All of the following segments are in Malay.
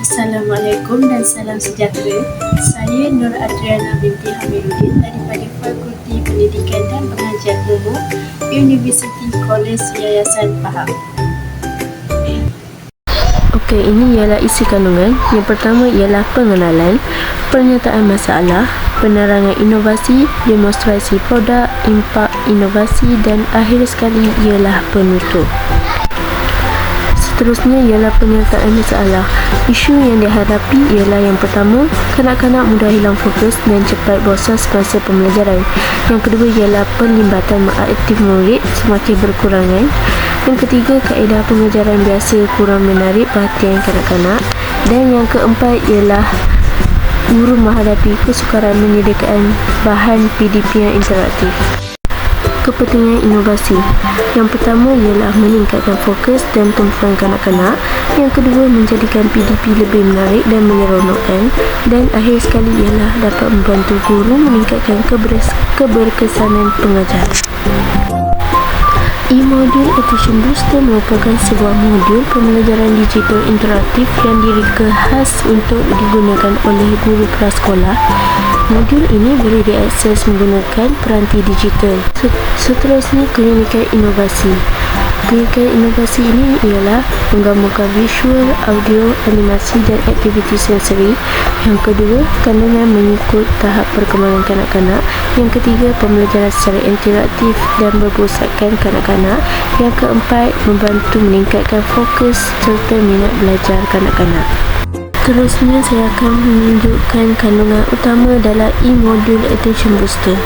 Assalamualaikum dan salam sejahtera. Saya Nur Adriana binti Hamiduddin daripada Fakulti Pendidikan dan Pengajian Umum Universiti Kolej Yayasan Pahang. Okey, ini ialah isi kandungan. Yang pertama ialah pengenalan, pernyataan masalah, penerangan inovasi, demonstrasi produk, impak inovasi dan akhir sekali ialah penutup. Seterusnya ialah penyertaan masalah. Isu yang dihadapi ialah yang pertama, kanak-kanak mudah hilang fokus dan cepat bosan semasa pembelajaran. Yang kedua ialah penglibatan aktif murid semakin berkurangan. Yang ketiga, kaedah pengajaran biasa kurang menarik perhatian kanak-kanak. Dan yang keempat ialah guru menghadapi kesukaran menyediakan bahan PDP yang interaktif. Kepentingan inovasi. Yang pertama ialah meningkatkan fokus dan tumpuan kanak-kanak. Yang kedua, menjadikan PDP lebih menarik dan menyeronokkan. Dan akhir sekali ialah dapat membantu guru meningkatkan keberkesanan pengajaran. E-Module Attention Booster merupakan sebuah modul pembelajaran digital interaktif yang direka khas untuk digunakan oleh guru prasekolah. Modul ini boleh diakses menggunakan peranti digital. Seterusnya, klinikan inovasi. Klinikan inovasi ini ialah menggabungkan visual, audio, animasi dan aktiviti sensori. Yang kedua, kandungan mengikut tahap perkembangan kanak-kanak. Yang ketiga, pembelajaran secara interaktif dan berpusatkan kanak-kanak. Yang keempat, membantu meningkatkan fokus serta minat belajar kanak-kanak. Seterusnya, saya akan menunjukkan kandungan utama dalam e-module Attention Booster.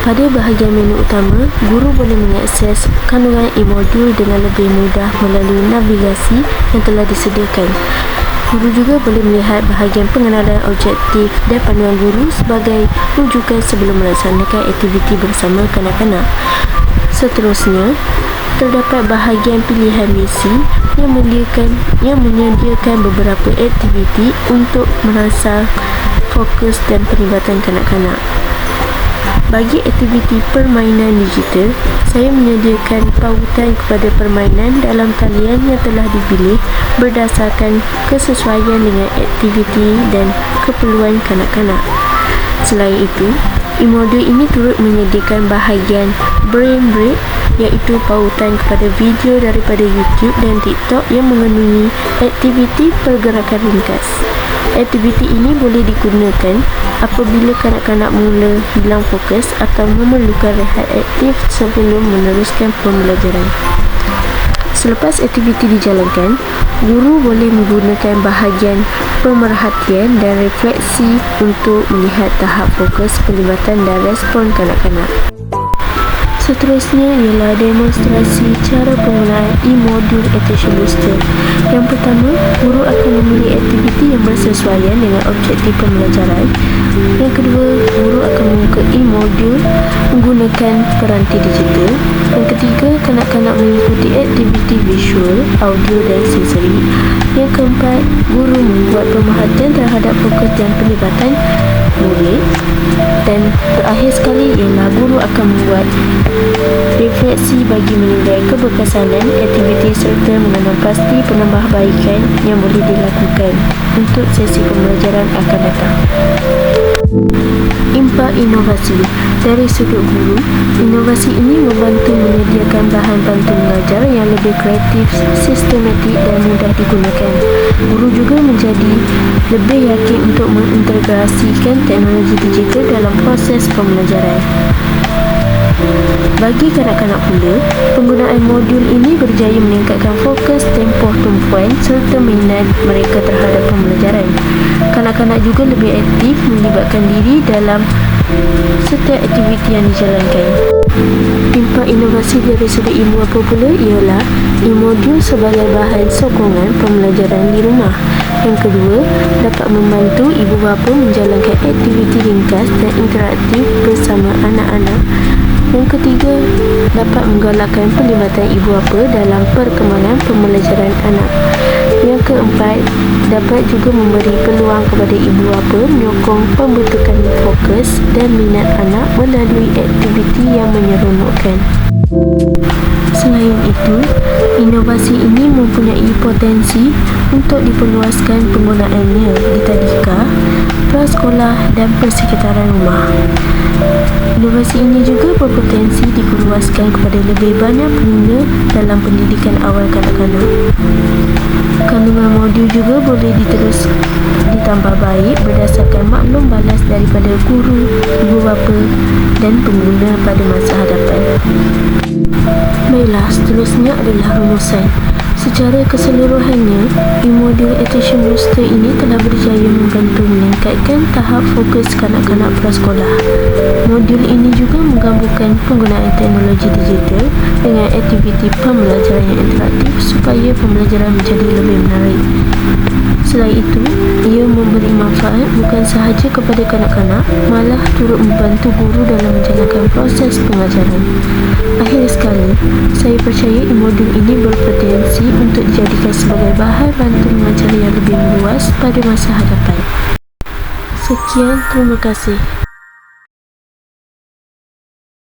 Pada bahagian menu utama, guru boleh mengakses kandungan e-module dengan lebih mudah melalui navigasi yang telah disediakan. Guru juga boleh melihat bahagian pengenalan objektif dan panduan guru sebagai rujukan sebelum melaksanakan aktiviti bersama kanak-kanak. Seterusnya, terdapat bahagian pilihan misi yang menyediakan beberapa aktiviti untuk merangsang fokus dan perlibatan kanak-kanak. Bagi aktiviti permainan digital, saya menyediakan pautan kepada permainan dalam talian yang telah dipilih berdasarkan kesesuaian dengan aktiviti dan keperluan kanak-kanak. Selain itu, e-modul ini turut menyediakan bahagian Brain Break, iaitu pautan kepada video daripada YouTube dan TikTok yang mengandungi aktiviti pergerakan ringkas. Aktiviti ini boleh digunakan apabila kanak-kanak mula hilang fokus atau memerlukan rehat aktif sebelum meneruskan pembelajaran. Selepas aktiviti dijalankan, guru boleh menggunakan bahagian pemerhatian dan refleksi untuk melihat tahap fokus, pelibatan dan respon kanak-kanak. Seterusnya ialah demonstrasi cara penggunaan e-module Attention Booster. Yang pertama, guru akan memilih aktiviti yang bersesuaian dengan objektif pembelajaran. Yang kedua, guru akan membuka e-module menggunakan peranti digital. Yang ketiga, kanak-kanak mengikuti aktiviti visual, audio dan sensori. Yang keempat, guru membuat pemerhatian terhadap fokus dan pelibatan murid. Dan terakhir sekali ialah guru akan membuat refleksi bagi menilai keberkesanan aktiviti serta mengenal pasti penambahbaikan yang boleh dilakukan untuk sesi pembelajaran akan datang. Impak inovasi. Dari sudut guru, inovasi ini membantu menyediakan bahan bantu mengajar yang lebih kreatif, sistematik dan mudah digunakan. Guru juga menjadi lebih yakin untuk mengintegrasikan teknologi digital dalam proses pembelajaran. Bagi kanak-kanak pula, penggunaan modul ini berjaya meningkatkan fokus, tempoh tumpuan serta minat mereka terhadap pembelajaran. Kanak-kanak juga lebih aktif melibatkan diri dalam setiap aktiviti yang dijalankan. Impak inovasi dari sudut ibu bapa pula ialah e-modul sebagai bahan sokongan pembelajaran di rumah. Yang kedua, dapat membantu ibu bapa menjalankan aktiviti ringkas dan interaktif bersama anak-anak. Yang ketiga, dapat menggalakkan pelibatan ibu bapa dalam perkembangan pembelajaran anak. Yang keempat, dapat juga memberi peluang kepada ibu bapa menyokong pembentukan fokus dan minat anak melalui aktiviti yang menyeronokkan. Selain itu, inovasi ini mempunyai potensi untuk diperluaskan penggunaannya di tadika, prasekolah dan persekitaran rumah. Inovasi ini juga berpotensi diperluaskan kepada lebih banyak pengguna dalam pendidikan awal kanak-kanak. Kandungan modul juga boleh ditambah baik berdasarkan maklum balas daripada guru, ibu bapa dan pengguna pada masa hadapan. Baiklah, seterusnya adalah rumusan. Secara keseluruhannya, e-modul Attention Booster ini telah berjaya membantu meningkatkan tahap fokus kanak-kanak prasekolah. Modul ini juga menggabungkan penggunaan teknologi digital dengan aktiviti pembelajaran yang interaktif supaya pembelajaran menjadi lebih menarik. Selain itu, ia memberi manfaat bukan sahaja kepada kanak-kanak, malah turut membantu guru dalam menjalankan proses pengajaran. Akhir sekali, saya percaya e-modul ini berpotensi untuk dijadikan sebagai bahan bantu mengajar yang lebih meluas pada masa hadapan. Sekian, terima kasih.